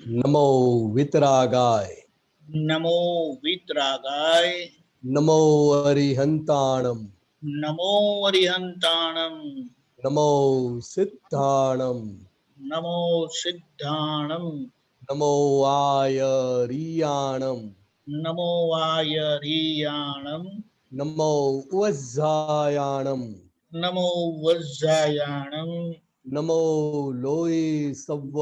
નમો વિતરાગાય, નમો વિતરાગાય, નમો અરિહંતાણમ, નમો અરિહંતાણમ, નમો સિદ્ધાણમ, નમો સિદ્ધાણમ, નમો આયરિયાણમ, નમો આયરિયાણમ, નમો ઉજ્જાયાણમ, નમો વજ્જાયાણમ, નમો લોય સવ્વ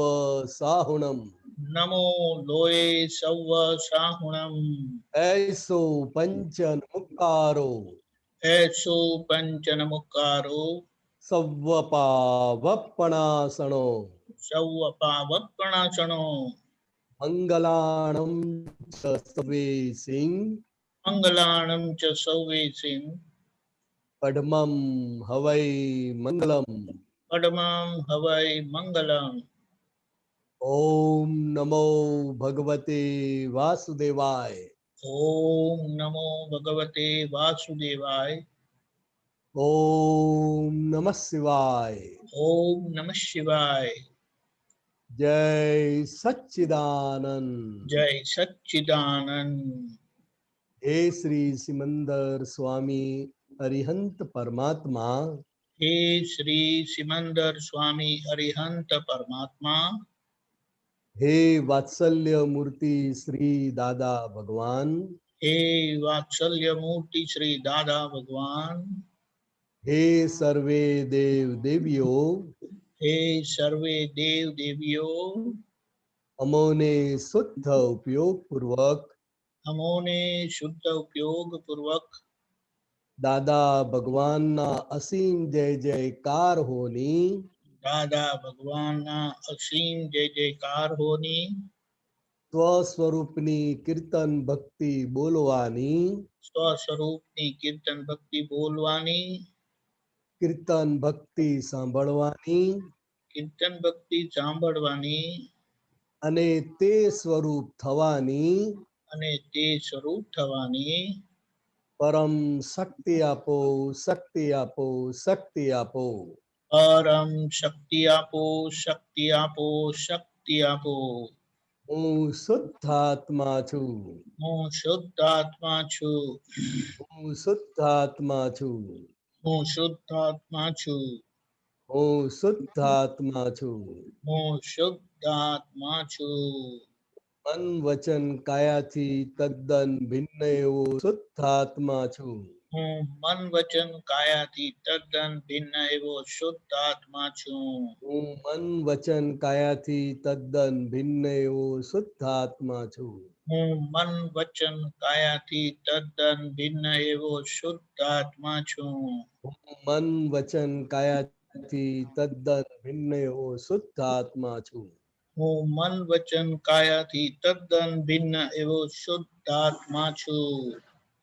સાહુણમ, નમો લોય સવ્વ સાહુણમ, એસો પંચન મુકારો, એસો પંચન મુકારો, સવ્વ પાવપણાસણો, સૌ પાવપણાસણો, મંગલાણમ ચ સવે સિંહ, મંગલાણમ ચ સૌવેસિં, પડમમ હવૈ મંગલમ. પડમં હવૈ મંગલમ. ઓમ નમો ભગવતે વાસુદેવાય. ઓમ નમો ભગવતે વાસુદેવાય. ઓમ નમઃ શિવાય. ઓમ નમઃ શિવાય. જય સચ્ચિદાનંદ. જય સચ્ચિદાનંદ. હે શ્રી સિમંદર સ્વામી અરિહંત પરમાત્મા, હે શ્રી સિમંદર સ્વામી અરિહંત પરમાત્મા, હે વાત્સલ્ય મૂર્તિ શ્રી દાદા ભગવાન, હે વાત્સલ્ય મૂર્તિ શ્રી દાદા ભગવાન, હે સર્વે દેવ દેવીઓ, હે સર્વે દેવ દેવીઓ, અમોને શુદ્ધ ઉપયોગ પૂર્વક અમોને શુદ્ધ ઉપયોગ પૂર્વક દાદા ભગવાનના અસીમ જય જયકાર હોની દાદા ભગવાનના અસીમ જય જયકાર હોની સ્વસ્વરૂપની કીર્તન ભક્તિ બોલવાની, સ્વસ્વરૂપની કીર્તન ભક્તિ બોલવાની, કીર્તન ભક્તિ સાંભળવાની કીર્તન ભક્તિ સાંભળવાની અને તે સ્વરૂપ થવાની અને તે સ્વરૂપ થવાની પરમ શક્તિ આપો, શક્તિ આપો, શક્તિ આપો. પરમ શક્તિ આપો, શક્તિ આપો, શક્તિ આપો. હું શુદ્ધાત્મા છું, હું શુદ્ધાત્મા છું, હું શુદ્ધાત્મા છું, હું શુદ્ધાત્મા છું, હું શુદ્ધાત્મા છું. હું શુદ્ધાત્મા છું. મન વચન કાયાથી તદ્દન ભિન્ન એવો શુદ્ધાત્મા છું. હું મન વચન કાયાથી તદ્દન ભિન્ન એવો શુદ્ધ આત્મા છું. હું મન વચન કાયાથી તદ્દન ભિન્ન એવો શુદ્ધાત્મા છું. હું મન વચન કાયાથી તદ્દન ભિન્ન એવો શુદ્ધ આત્મા છું. હું મન વચન કાયાથી તદ્દન ભિન્ન એવો શુદ્ધાત્મા છું. હું મન વચન કાયાથી તદ્દન ભિન્ન એવો શુદ્ધ આત્મા છું.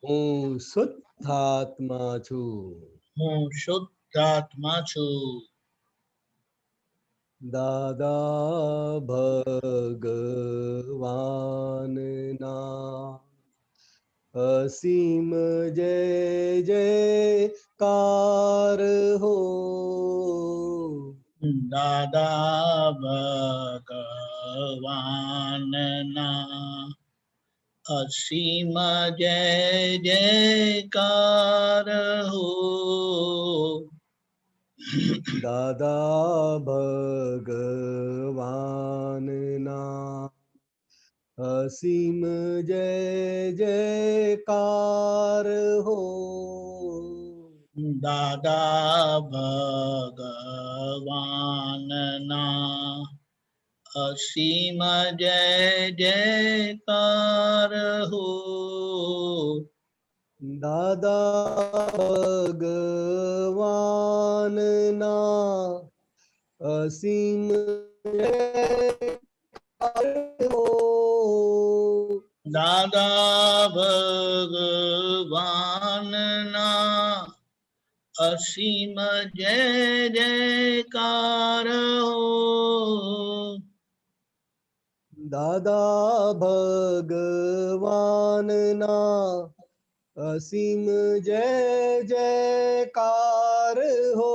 હું શુદ્ધાત્મા છું. હું શુદ્ધાત્મા છું. દાદા ભગવાનના અસીમ જય જયકાર હો. દાદા ભગવાનના અસીમ જય જયકાર હો. દાદા ભગવાનના અસીમ જય જયકાર હો. દાદા ભગવાનના અસીમ જય જયકાર હો. દાદા ભગવાનના અસીમ દાદા ભગવાનના અસીમ જય જયકાર હો. દાદા ભગવાનના અસીમ જય જયકાર હો.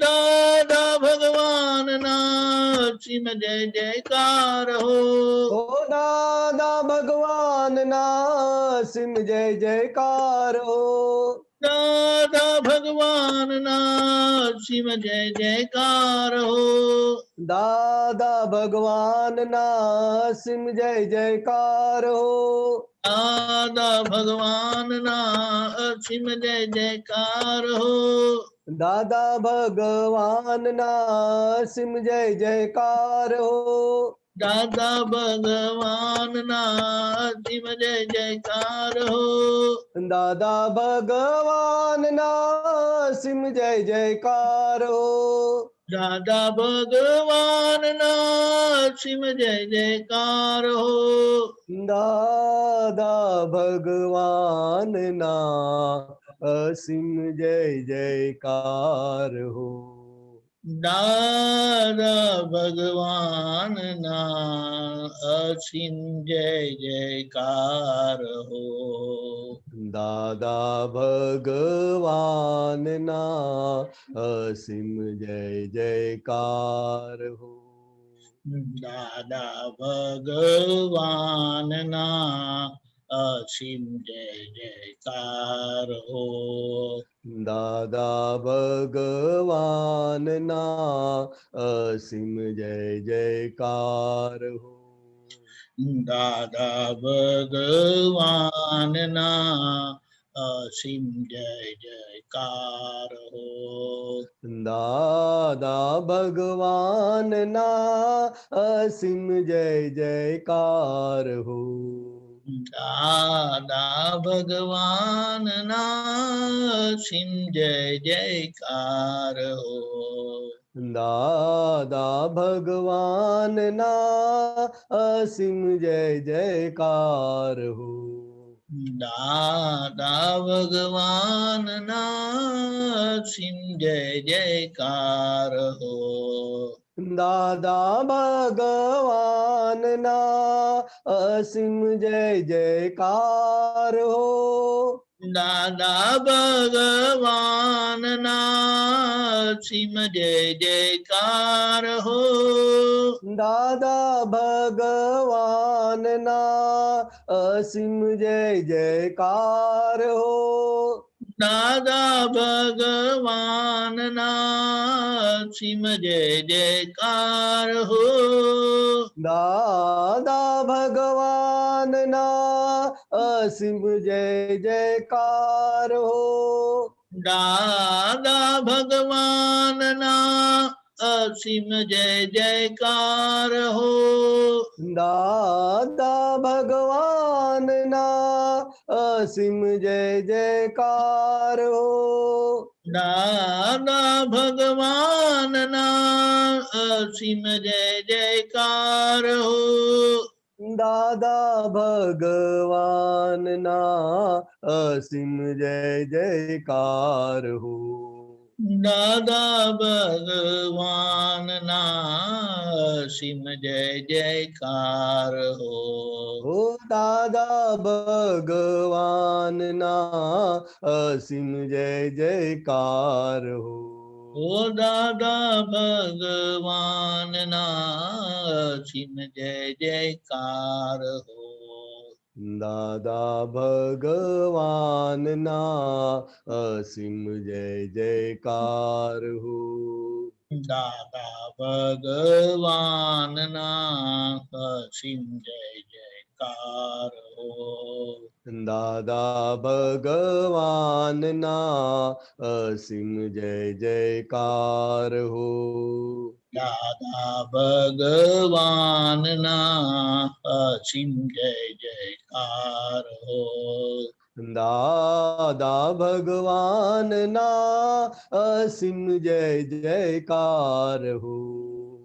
દાદા ભગવાન ના સિમ જય જયકાર હો. ઓ દાદા ભગવાન ના સિમ જય જયકાર હો. દાદા ભગવાન ના સિમ જય જયકાર હો. દાદા ભગવાન ના સિમ જય જયકાર હો. દાદા ભગવાન ના સિમ જય જયકાર હો. દાદા ભગવાન ના સિમ જય જયકાર હો. દાદા ભગવાન ના સિમ જય જયકાર હો. દાદા ભગવાન ના સિમ જય જયકાર હો. દાદા ભગવાન ના સિમ જય જયકાર હો. દાદા ભગવાન ના અસીમ જય જયકાર હો. દાદા ભગવાન ના અસીમ જય જયકાર હો. દાદા ભગવાન ના અસીમ જય જયકાર હો. દાદા ભગવાન ના અસીમ જય જયકાર હો. દાદા ભગવાન ના અસીમ જય જયકાર હો. દાદા ભગવાન ના અસીમ જય જયકાર હો. દાદા ભગવાન ના અસીમ જય જયકાર હો. દાદા ભગવાન ના સિમ જય જયકાર હો. દાદા ભગવાન ના અસીમ જય જયકાર હો. દાદા ભગવાન ના સિમ જય જયકાર હો. દાદા ભગવાન ના અસીમ જય જયકાર હો. દાદા ભગવાન ના સિમ જય જયકાર હો. દાદા ભગવાન ના અસીમ જય જયકાર હો. દાદા ભગવાન ના સિમ જય જયકાર હો. દાદા ભગવાન ના અસીમ જય જયકાર હો. દાદા ભગવાન ના અસીમ જય જયકાર હો. દાદા ભગવાન ના અસીમ જય જયકાર હો. દાદા ભગવાન ના અસીમ જય જયકાર હો. દાદા ભગવાન ના અસીમ જય જયકાર હો. દાદા ભગવાન ના સિમ જય જયકાર હો. ઓ દાદા ભગવાન ના અસીમ જય જયકાર હો. ઓ દાદા ભગવાન ના સિમ જય જયકાર હો. દાદા ભગવાન ના અસીમ જય જયકાર હો. દાદા ભગવાન ના અસીમ જય જયકાર હો. દાદા ભગવાન ના અસીમ જય જયકાર હો. દાદા ભગવાન ના અસીમ જય જયકાર હો. દાદા ભગવાન ના અસીમ જય જયકાર હો.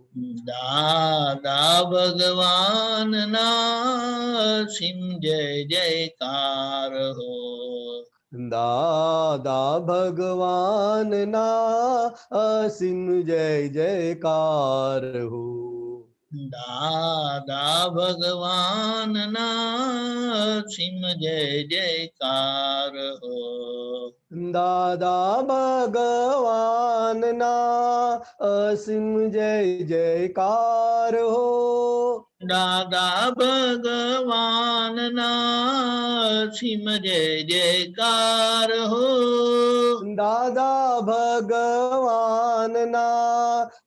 દાદા ભગવાન ના સિમ જય જયકાર હો. દાદા ભગવાન ના અસીમ જય જયકાર હો. દાદા ભગવાનના સિમ જય જયકાર હો. દાદા ભગવાનના અસીમ જય જયકાર હો. દાદા ભગવાનના સિમ જય જયકાર હો. દાદા ભગવાનના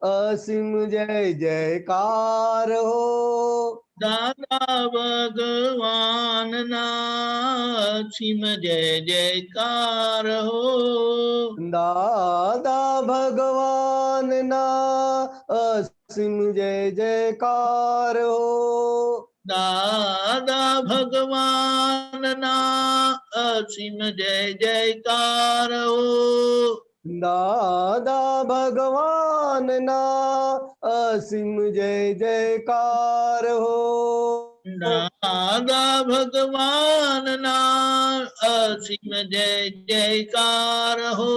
અસીમ જય જયકાર હો. દાદા ભગવાનના સિમ જય જયકાર હો. દાદા ભગવાનના અસીમ જય જયકાર હો. દાદા ભગવાનના અસીમ જય જયકાર હો. દાદા ભગવાનના અસીમ જય જયકાર હો. દાદા ભગવાનના અસીમ જય જયકાર હો.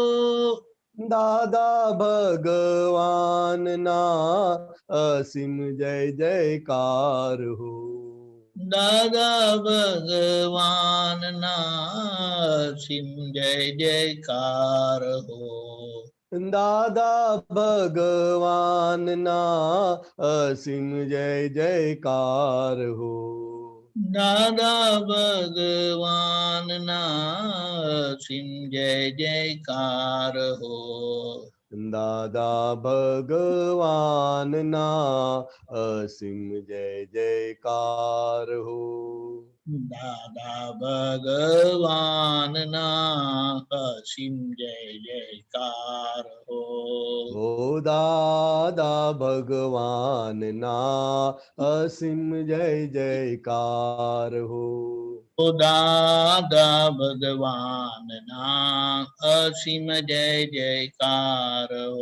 દાદા ભગવાનના અસીમ જય જયકાર હો. દાદા ભગવાનના અસીમ જય જયકાર હો. દાદા ભગવાનના અસીમ જય જયકાર હો. દાદા ભગવાનના અસીમ જય જયકાર હો. દાદા ભગવાનના અસીમ જય જયકાર હો. દાદા ભગવાનના અસીમ જય જયકાર હો. ઓ દાદા ભગવાનના અસીમ જય જયકાર હો. ઓ દાદા ભગવાનના અસીમ જય જયકાર હો.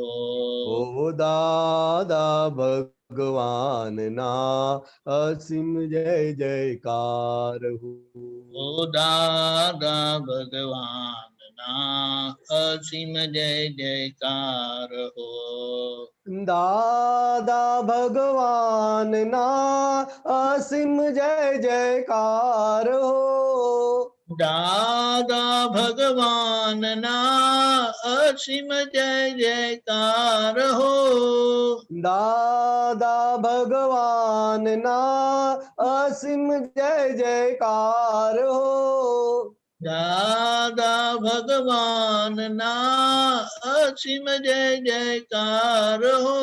ઓ દાદા ભગવાનના અસીમ જય જયકાર હો. ઓ દાદા ભગવાનના અસીમ જય જયકાર હો. દાદા ભગવાનના અસીમ જય જયકાર હો. દાદા ભગવાનના અસીમ જય જયકાર હો. દાદા ભગવાનના અસીમ જય જયકાર હો. દાદા ભગવાનના અસીમ જય જયકાર હો. દાદા ભગવાનના અસીમ જય જયકાર હો.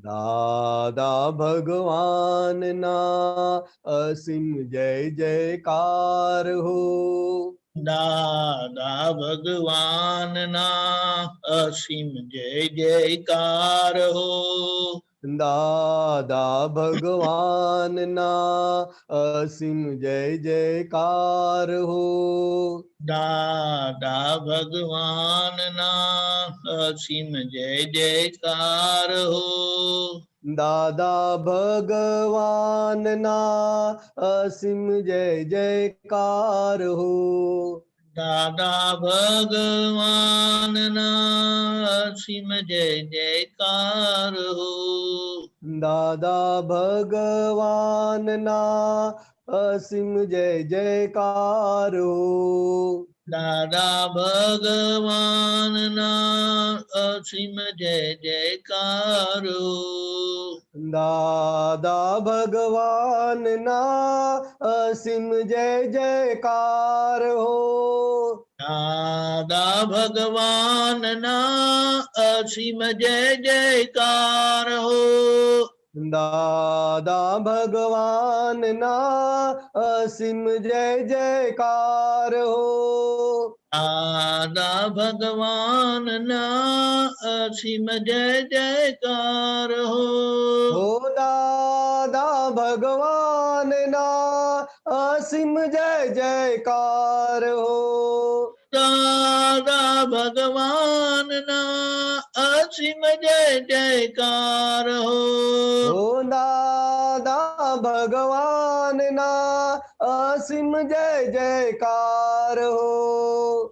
દાદા ભગવાનના અસીમ જય જયકાર હો. દાદા ભગવાનના અસીમ જય જયકાર હો. દાદા ભગવાનના અસીમ જય જયકાર હો. દાદા ભગવાનના અસીમ જય જયકાર હો. દાદા ભગવાનના અસીમ જય જયકાર હો. દાદા ભગવાનના અસીમ જય જયકાર હો. દાદા ભગવાનના અસીમ જય જયકાર હો. દાદા ભગવાનના અસીમ જય જયકાર હો. દાદા ભગવાનના અસીમ જય જયકાર હો. દાદા ભગવાનના અસીમ જય જયકાર હો. દાદા ભગવાનના અસીમ જય જયકાર હો. હો દાદા ભગવાનના અસીમ જય જયકાર હો. દાદા ભગવાનના અસીમ જય જયકાર હો. હો દાદા ભગવાનના અસીમ જય જયકાર હો.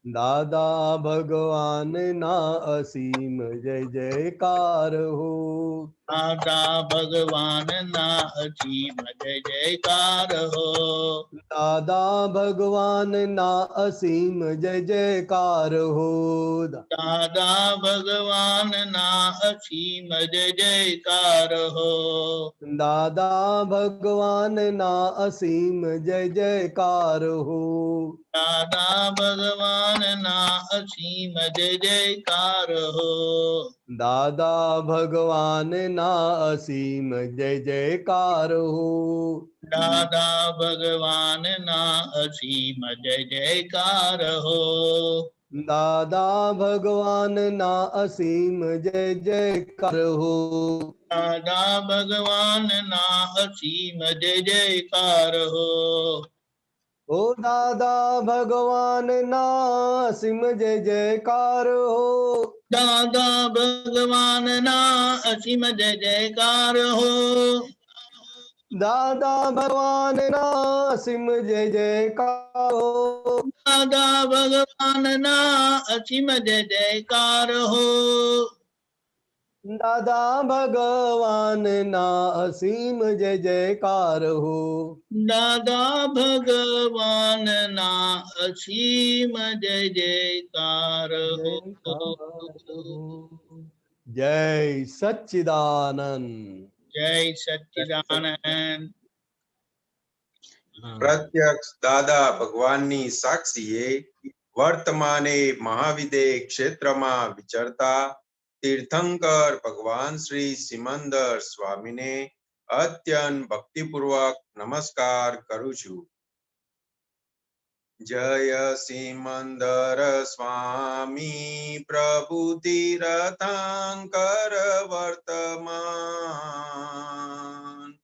દાદા ભગવાન ના અસીમ જય જયકાર હો. દાદા ભગવાન ના અસીમ જય જયકાર હો. દાદા ભગવાન ના અસીમ જય જયકાર હો. દાદા ભગવાન ના અસીમ જય જયકાર હો. દાદા ભગવાન ના અસીમ જય જયકાર હો. દાદા ભગવાન ના અસીમ જય જયકાર હો. દાદા ભગવાન ના અસીમ જય જયકાર હો. દાદા ભગવાન ના અસીમ જય જયકાર હો. દાદા ભગવાન ના અસીમ જય જયકાર હો. દાદા ભગવાન ના અસીમ જય જયકાર હો. ઓ દાદા ભગવાન ના અસીમ જય જયકાર હો. દાદા ભગવાન ના અસીમ જય જયકાર હો. દાદા ભગવાન ના અસીમ જય જયકાર હો. દાદા ભગવાન ના અસીમ જય જયકાર હો. દાદા ભગવાન ના અસીમ જય જયકાર હો. દાદા ભગવાન ના અસીમ જય જયકાર હો. જય સચ્ચિદાનંદ. જય સચ્ચિદાનંદ. પ્રત્યક્ષ દાદા ભગવાનની સાક્ષીએ વર્તમાને મહાવિદેહ ક્ષેત્રમાં વિચરતા તીર્થંકર ભગવાન શ્રી સિમંદર સ્વામીને અત્યંત ભક્તિપૂર્વક નમસ્કાર કરું છું. જય સિમંદર સ્વામી પ્રભુ તીર્થંકર વર્તમાન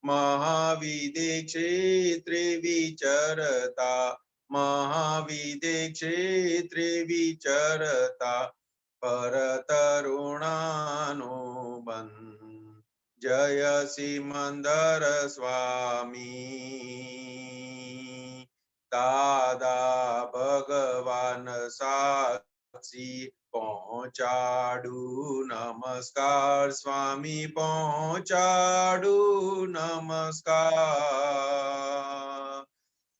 મહાવિદેહ ક્ષેત્રે વિચરતા મહાવિદેહ ક્ષેત્રે વિચરતા પરતરુણાનો બંધ. જય સિમંદર સ્વામી. દાદા ભગવાન સાક્ષી પહોંચાડું નમસ્કાર સ્વામી પહોંચાડું નમસ્કાર.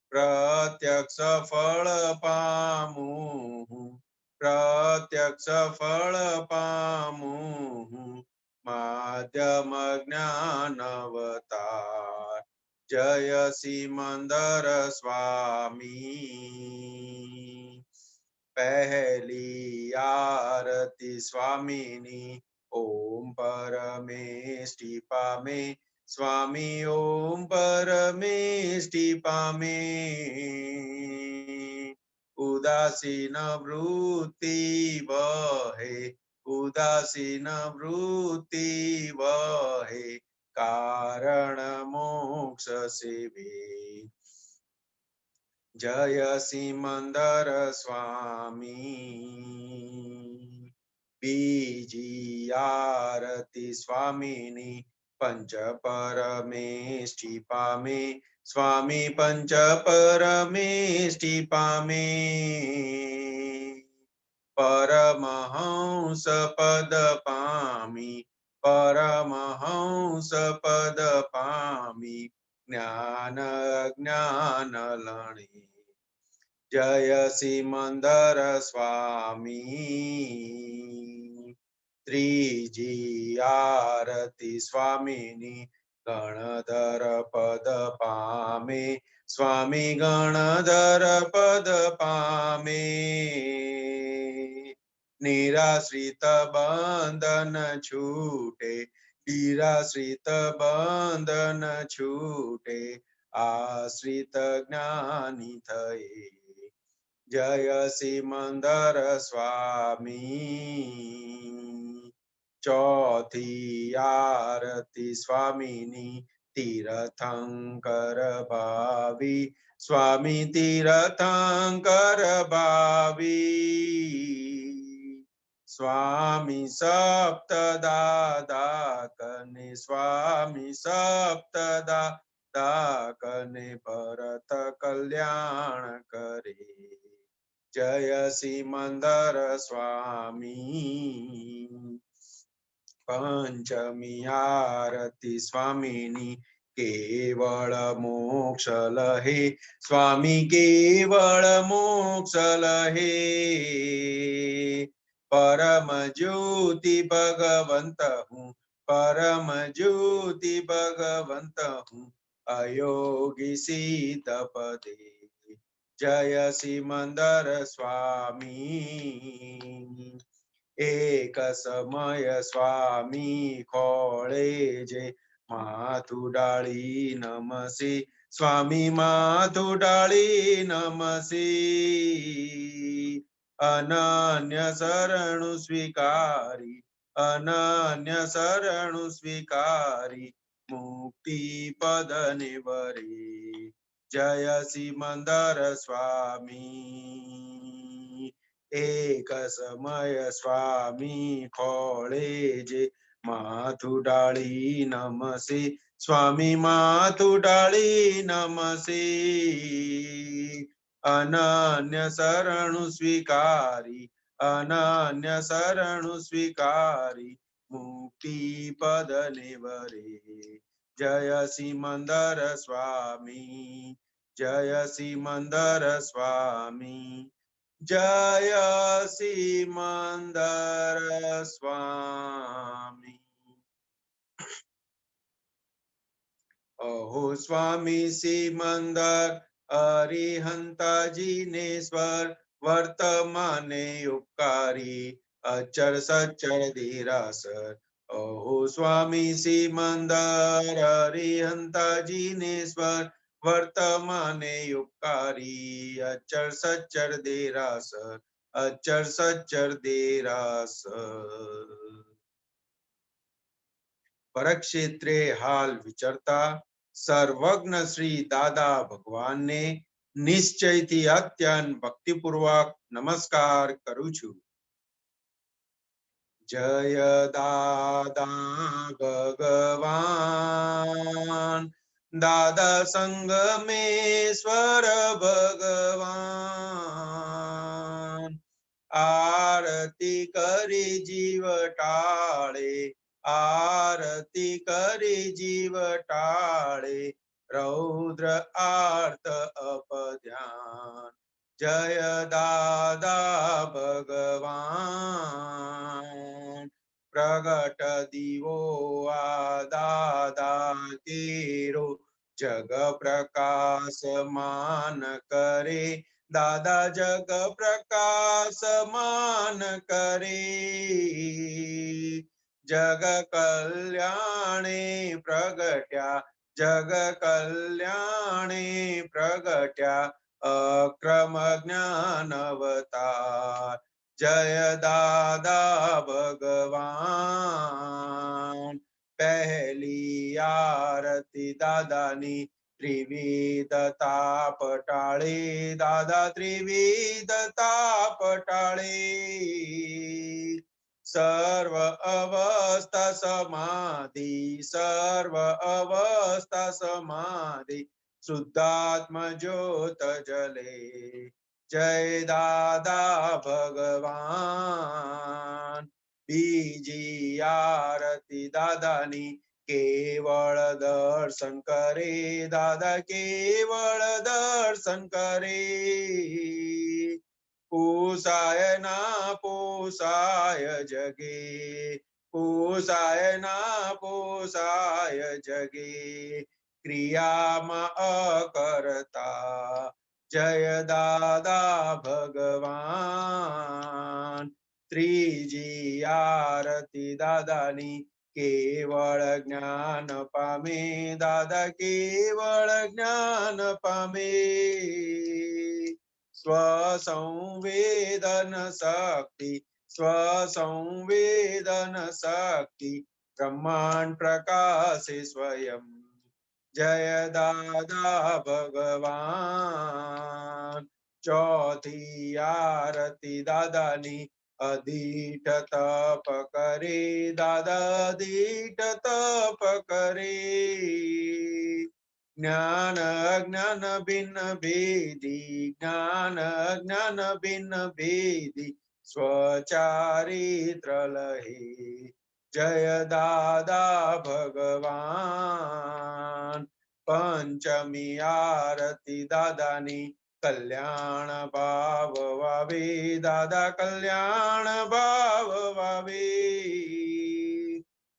પ્રત્યક્ષ ફળ પામું પ્રત્યક્ષ ફળ પામું માધ્યમ જ્ઞાનવતાર. જય સિમંદર સ્વામી. પહેલી આરતી સ્વામીની ઓમ પરમેષ્ટિ પામે સ્વામી ઓમ પરમેષ્ટિ પામે. ઉદાસીન વૃત્તિ વહે ઉદાસીન વૃત્તિ વહે કારણ મોક્ષ સેવે. જય સિમંદર સ્વામી. બીજી આરતી સ્વામીની પંચ પરમેષ્ટિ પામે સ્વામી પંચ પરમેષ્ટિ પામે. પરમહંસ પદ પામી પરમહંસ પદ પામી જ્ઞાન જ્ઞાન લણે. જય સિમંદર સ્વામી. ત્રીજી આરતી સ્વામીની ગણધર પદ પામે સ્વામી ગણધર પદ પામે. નિરાશ્રિત બંધન છૂટે નિરાશ્રિત બંધન છૂટે આશ્રિત જ્ઞાની થયે. જય સિમંદર સ્વામી. ચોથી આરતી સ્વામીની તીર્થંકર ભાવી સ્વામી તીર્થંકર ભાવી. સ્વામી સપ્તદાદા કને સ્વામી સપ્તદાદા કને ભરત કલ્યાણ કરે. જય સિમંદર સ્વામી. પંચમી આરતી સ્વામીની કેવળ મોક્ષ લહે સ્વામી કેવળ મોક્ષ લહે. પરમ જ્યોતિ ભગવંત હું પરમ જ્યોતિ ભગવંત હું અયોગી સીત પદે. જય સિમંદર સ્વામી. એક સમય સ્વામી ખોળે જે માથું ડાળી નમસી સ્વામી માથું ડાળી નમસી. અનન્ય શરણુ સ્વીકારી અનન્ય શરણુ સ્વીકારી મુક્તિ પદ ને વરે. જય સિમંદર સ્વામી. એક સમય સ્વામી ખોળે જે માથું ડાળી નમસી સ્વામી માથું ડાળી નમસી. અનન્ય શરણુ સ્વીકારી અનન્ય શરણુ સ્વીકારી મુક્તિ પદ ને વરે. જય સિમંદર સ્વામી. જય સિમંદર સ્વામી. જય સિમંદર સ્વામી. અહો સ્વામી સિમંદર અરિહંતાજીને સ્વર વર્તમાને ઉપકારી અચર સચર ધીરાસર. અહો સ્વામી સિમંદર અરિહંતાજીને સ્વર વર્તમાને ઉપકારી અચર સચર દેરાસર અચર સચર દેરાસર. પરક્ષેત્રે હાલ વિચરતા સર્વજ્ઞ શ્રી દાદા ભગવાનને નિશ્ચયથી અત્યંત ભક્તિપૂર્વક નમસ્કાર કરું છું. જય દાદા ભગવાન દાદા સંગમેશ્વર ભગવાન. આરતી કરી જીવ ટાળે આરતી કરી જીવ ટાળે રૌદ્ર આર્ત અપધ્યાન. જય દાદા ભગવાન. પ્રગટ દીવો આ દાદા કેરો જગ પ્રકાશ માન કરે દાદા જગ પ્રકાશ માન કરે. જગ કલ્યાણે પ્રગટ્યા જગ કલ્યાણે પ્રગટ્યા અક્રમ જ્ઞાન અવતાર. જય દાદા ભગવાન. પહેલી આરતી દાદાની ત્રિવિધતા પટાળે દાદા ત્રિવિધતા પટાળે. સર્વ અવસ્થા સમાધિ સર્વ અવસ્થા સમાધિ શુદ્ધાત્મ જ્યોત જલે. જય દાદા ભગવાન. બીજી આરતી દાદાની કેવળ દર્શન કરે દાદા કેવળ દર્શન કરે. પોસાય ના પોસાય જગે પોસાય ના પોસાય જગે ક્રિયામાં અકર્તા. જય દાદા ભગવાન. ત્રીજી આરતી દાદાની કેવળ જ્ઞાન પામે દાદા કેવળ જ્ઞાન પામે. સ્વસંવેદન શક્તિ સ્વસંવેદન શક્તિ બ્રહ્માંડ પ્રકાશે સ્વયં. જય દાદા ભગવાન. ચોથી આરતી દાદાની અધીઠ તપ કરે દાદા અધીઠ તપ કરે. જ્ઞાન અજ્ઞાન ભિન્ન ભેદી જ્ઞાન અજ્ઞાન ભિન્ન ભેદી સ્વચારિત્ર લહે જય દાદા ભગવાન પંચમી આરતી દાદાની કલ્યાણ ભાવ વાવે દાદા કલ્યાણ ભાવ વાવે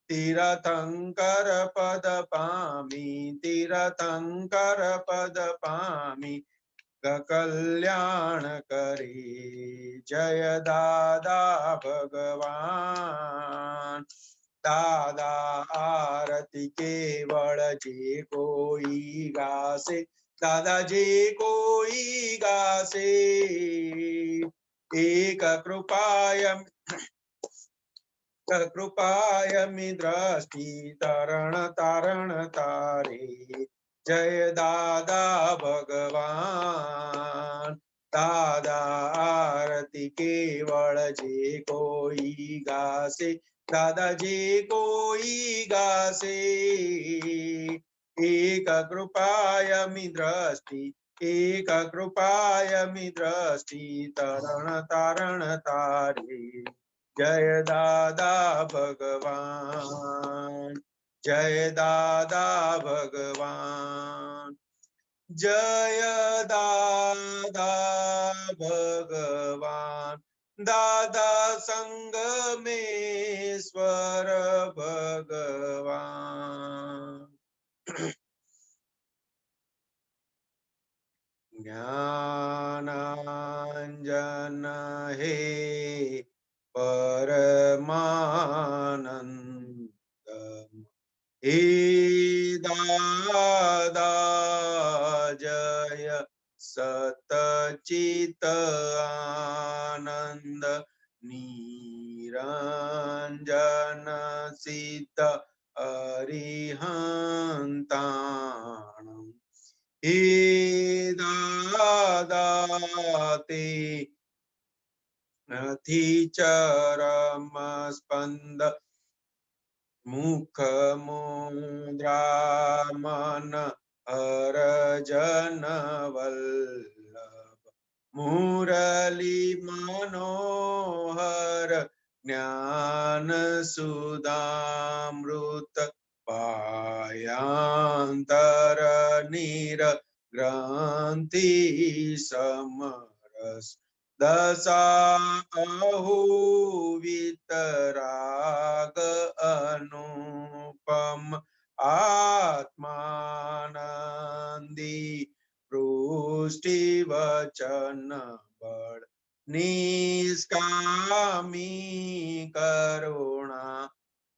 તીરથંકર પદ પામી તીરથંકર પદ પામી કલ્યાણ કરી જય દાદા ભગવાન દાદા આરતી કેવળ જે કોઈ ગાશે દાદા જે કોઈ ગાશે એક કૃપાયમિ દ્રષ્ટિ તરણ તારણ તારે જય દાદા ભગવાન દાદા આરતી કેવળ જે કોઈ ગાશે દાદા જે કોઈ ગાશે એક કૃપાયમિ દ્રષ્ટિ એક કૃપાયમિ દ્રષ્ટિ તરણ તારણ તારે જય દાદા ભગવાન જય દાદા ભગવાન જય દાદા ભગવાન દાદા સંગમેશ્વર ભગવાન જ્ઞાનાંજન હે પરમાનંદ હે દાદા જય સતચિત આનંદ નિરંજન સિદ્ધ અરિહંતાણમ હે દાદા તે નથી ચરમ સ્પંદ મુખ મુદ્રામન અરજન વલ્લભ મુરલી મનોહર જ્ઞાન સુધામૃત પાયાંતર નીર ગ્રંથિ સમરસ દશાહુ વિતરાગ અનુપમ આત્માનંદી પૃષ્ટિ વચન બળ નિષ્કામી કરુણા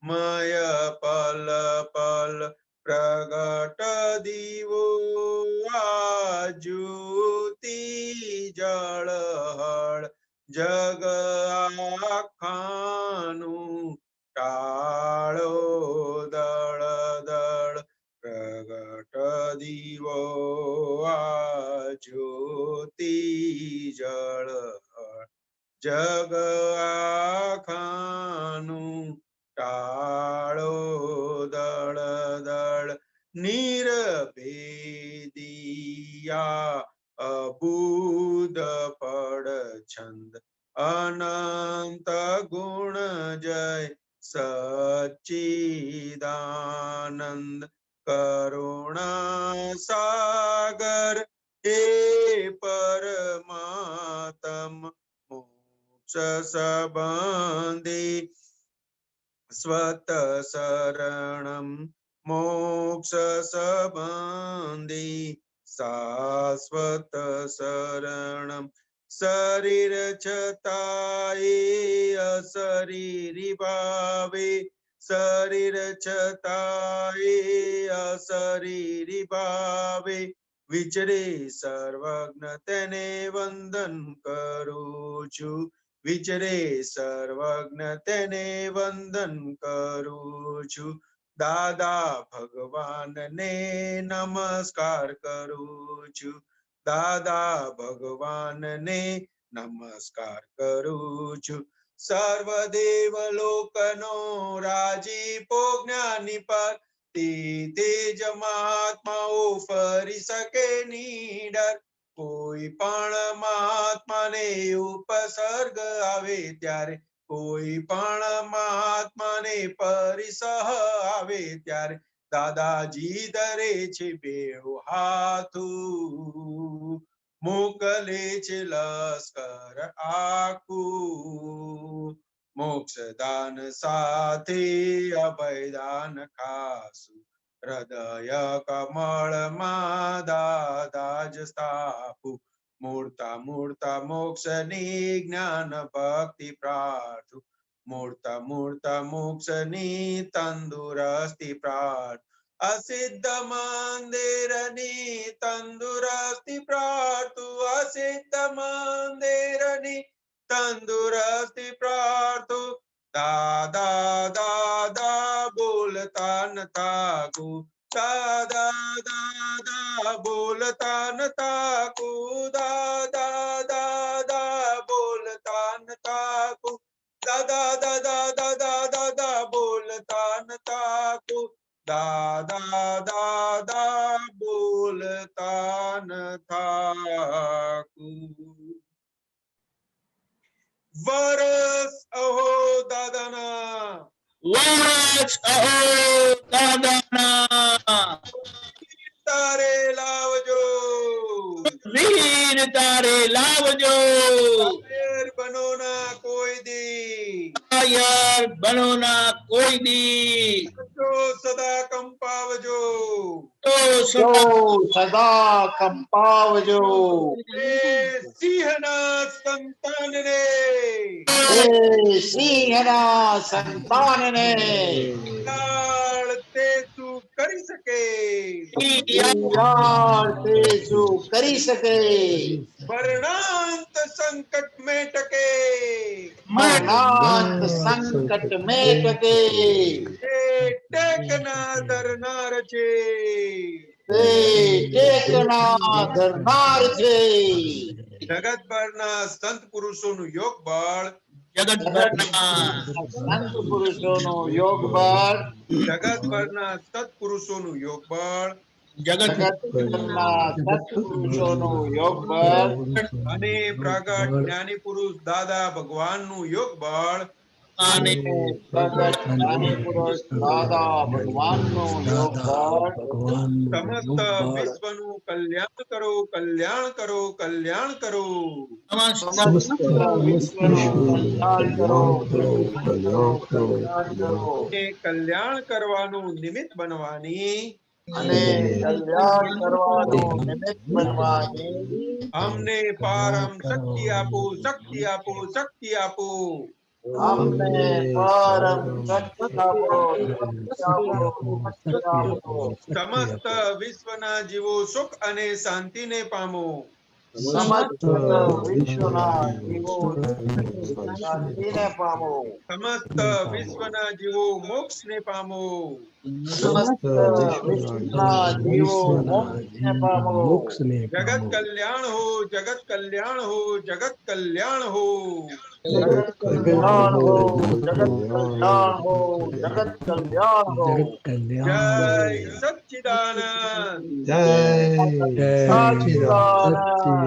મય પલ પલ પ્રગટ દીવો આજ્યુતિ જળહળ જગ આખાનું ટાળો દળ દળ પ્રગટ દીવો આજ્યોતિ જળહળ જગ આખાનું ટાળો દળ દળ નિરભેદિયા અબુધ પડ છંદ અનંત ગુણ જય સચ્ચિદાનંદ કરુણા સાગર હે પરમાત્મ મોક્ષ સંબંધી સ્વત શરણમ મોક્ષ સંબંધી શાશ્વત શરણમ શરીર છતાય અશરીરી ભાવે શરીર છતાય અશરીરી ભાવે વિચરે સર્વજ્ઞ તેને વંદન કરું છું વિચરે સર્વજ્ઞ તેને વંદન કરું છું દાદા ભગવાનને નમસ્કાર કરું છું દાદા ભગવાનને નમસ્કાર કરું છું સર્વદેવ લોકનો રાજીપો જ્ઞાની પર તેથી જ મહાત્માઓ ફરી શકે નીડર. કોઈ પણ મહાત્માને ઉપસર્ગ આવે ત્યારે, કોઈ પણ મહાત્માને પરિસહ આવે ત્યારે દાદાજી ધરે છે બેઉ હાથું, મોકલે છે લશ્કર આખું. મોક્ષદાન સાથે અભયદાન ખાસું, હૃદય કમળમાં દાદા જ સ્થાપું. મૂળતા મૂળતા મોક્ષની જ્ઞાન ભક્તિ પ્રાર્થું, મૂળતા મૂળતા મોક્ષની તંદુરસ્તી પ્રાર્થું. અસિદ્ધ મંદિરની તંદુરસ્તી પ્રાર્થું, અસિદ્ધ મંદિરની તંદુરસ્તી પ્રાર્થું. દાદા દાદા બોલતા ન થાકું, દાદા દાદા બોલતા ન થાકું, દાદા દાદા બોલતા ન થાકું, દાદા દાદા દાદા દાદા બોલતા ન થાકું, દાદા દાદા બોલતા ન થાકું. વરસ અહો દાદાના, વરસ અહો દાદાના, તારે લાવજો, વીર તારે લાવજો, કાયર બનો ના કોઈ દી, કાયર બનો ના કોઈ દી, તો સદા કંપાવજો, તો સદા કંપાવજો. એ સિંહના સંતાનને, એ સિંહના સંતાનને લાળ તે શું કરી શકે, યાર તે શું કરી શકે, વર્ણાંત સંકટ में टके, મરણાંત સંકટ મેં ટકે. એ ટેકના ધરનાર છે, તે ટેકના ધરનાર છે. જગતભરના સંત પુરુષોનું યોગ બળ, જગતભરના સંત પુરુષોનું યોગ બળ, જગતભરના સત્પુરુષોનું યોગ બળ, જગતના સત્પુરુષોનું યોગ બળ અને પ્રગટ જ્ઞાની પુરુષ દાદા ભગવાનનું યોગ બળ, અને પ્રગટ જ્ઞાની પુરુષ દાદા ભગવાનનું યોગ બળ સમસ્ત વિશ્વનું કલ્યાણ કરો, કલ્યાણ કરો, કલ્યાણ કરો. સમસ્ત વિશ્વનું કલ્યાણ કરો, કલ્યાણ કરો. એ કલ્યાણ કરવાનું નિમિત્ત બનવાની અને કલ્યાણ કરવાનું નિમિત્ત બનવાની અમને પારમ શક્તિ આપો, શક્તિ આપો, શક્તિ આપો. અમને પરમ શક્તિ આપો, શક્તિ આપો, શક્તિ આપો. સમસ્ત વિશ્વના જીવો સુખ અને શાંતિને પામો, સમસ્ત વિશ્વના જીવો શાંતિને પામો, સમસ્ત વિશ્વના જીવો મોક્ષને પામો, સમસ્ત વિશ્વના જીવો મોક્ષને પામો. જગત કલ્યાણ હો, જગત કલ્યાણ હો, જગત કલ્યાણ હો. જગત કલ્યાણ હો, જગત કલ્યાણ હો, જગત કલ્યાણ હો. જય સચ્ચિદાનંદ. જય સચ્ચિદાનંદ.